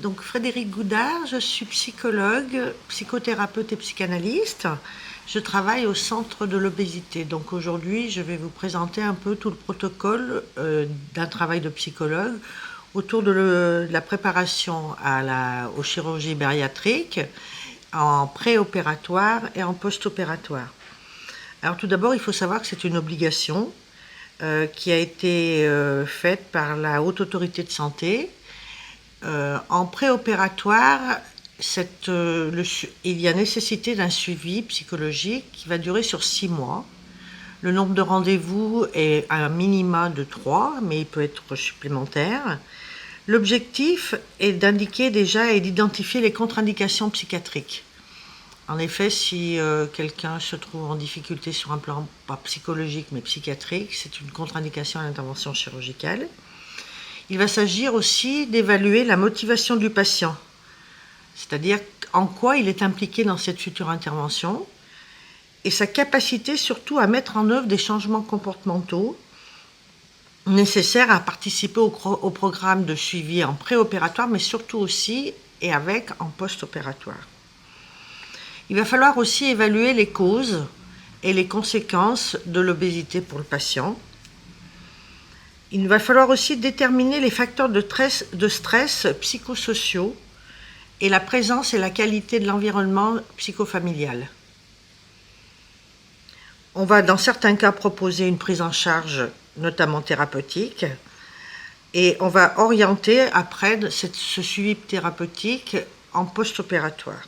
Donc Frédérique Goudard, je suis psychologue, psychothérapeute et psychanalyste. Je travaille au centre de l'obésité. Donc aujourd'hui, je vais vous présenter un peu tout le protocole d'un travail de psychologue autour de la préparation aux chirurgies bariatriques, en préopératoire et en post-opératoire. Alors tout d'abord, il faut savoir que c'est une obligation qui a été faite par la Haute Autorité de Santé. En préopératoire, il y a nécessité d'un suivi psychologique qui va durer sur 6 mois. Le nombre de rendez-vous est à un minima de 3, mais il peut être supplémentaire. L'objectif est d'indiquer déjà et d'identifier les contre-indications psychiatriques. En effet, si quelqu'un se trouve en difficulté sur un plan pas psychologique mais psychiatrique, c'est une contre-indication à l'intervention chirurgicale. Il va s'agir aussi d'évaluer la motivation du patient, c'est-à-dire en quoi il est impliqué dans cette future intervention et sa capacité surtout à mettre en œuvre des changements comportementaux nécessaires à participer au programme de suivi en préopératoire, mais surtout aussi et avec en post-opératoire. Il va falloir aussi évaluer les causes et les conséquences de l'obésité pour le patient. Il va falloir aussi déterminer les facteurs de stress psychosociaux et la présence et la qualité de l'environnement psychofamilial. On va dans certains cas proposer une prise en charge, notamment thérapeutique, et on va orienter après ce suivi thérapeutique en post-opératoire.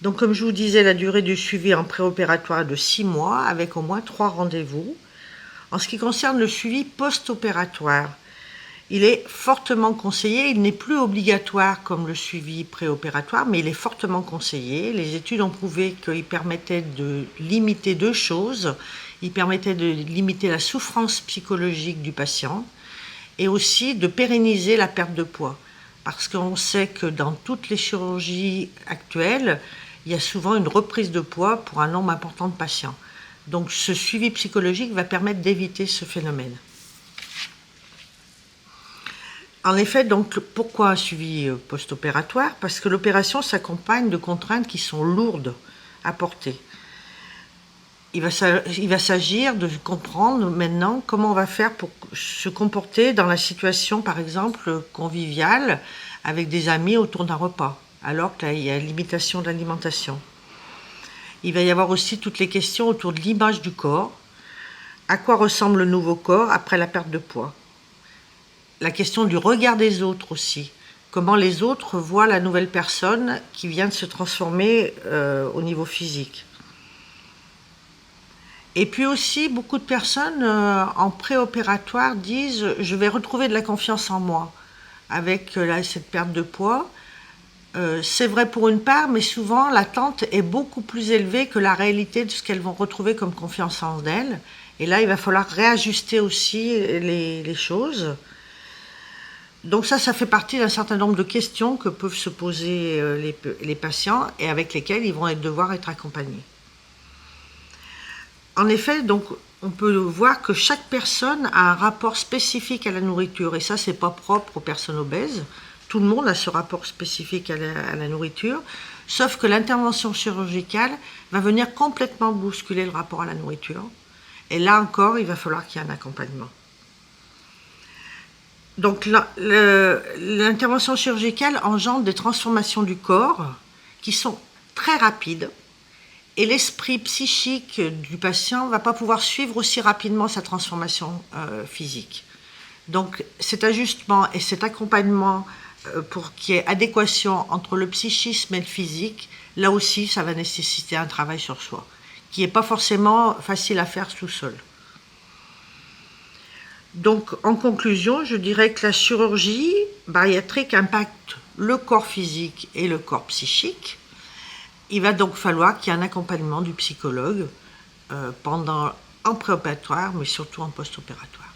Donc comme je vous disais, la durée du suivi en préopératoire est de 6 mois avec au moins 3 rendez-vous. En ce qui concerne le suivi post-opératoire, il est fortement conseillé, il n'est plus obligatoire comme le suivi préopératoire, mais il est fortement conseillé. Les études ont prouvé qu'il permettait de limiter 2 choses. Il permettait de limiter la souffrance psychologique du patient et aussi de pérenniser la perte de poids. Parce qu'on sait que dans toutes les chirurgies actuelles, il y a souvent une reprise de poids pour un nombre important de patients. Donc ce suivi psychologique va permettre d'éviter ce phénomène. En effet, donc, pourquoi un suivi post-opératoire? Parce que l'opération s'accompagne de contraintes qui sont lourdes à porter. Il va s'agir de comprendre maintenant comment on va faire pour se comporter dans la situation, par exemple, conviviale, avec des amis autour d'un repas, alors qu'il y a limitation de l'alimentation. Il va y avoir aussi toutes les questions autour de l'image du corps. À quoi ressemble le nouveau corps après la perte de poids? La question du regard des autres aussi. Comment les autres voient la nouvelle personne qui vient de se transformer au niveau physique. Et puis aussi, beaucoup de personnes en préopératoire disent « je vais retrouver de la confiance en moi » avec cette perte de poids. C'est vrai pour une part, mais souvent l'attente est beaucoup plus élevée que la réalité de ce qu'elles vont retrouver comme confiance en elles. Et là, il va falloir réajuster aussi les choses. Donc ça fait partie d'un certain nombre de questions que peuvent se poser les patients et avec lesquelles ils vont devoir être accompagnés. En effet, donc, on peut voir que chaque personne a un rapport spécifique à la nourriture et ça, c'est pas propre aux personnes obèses. Tout le monde a ce rapport spécifique à la nourriture, sauf que l'intervention chirurgicale va venir complètement bousculer le rapport à la nourriture. Et là encore, il va falloir qu'il y ait un accompagnement. Donc l'intervention chirurgicale engendre des transformations du corps qui sont très rapides et l'esprit psychique du patient ne va pas pouvoir suivre aussi rapidement sa transformation physique. Donc cet ajustement et cet accompagnement pour qu'il y ait adéquation entre le psychisme et le physique, là aussi ça va nécessiter un travail sur soi, qui n'est pas forcément facile à faire tout seul. Donc en conclusion, je dirais que la chirurgie bariatrique impacte le corps physique et le corps psychique. Il va donc falloir qu'il y ait un accompagnement du psychologue en préopératoire, mais surtout en post-opératoire.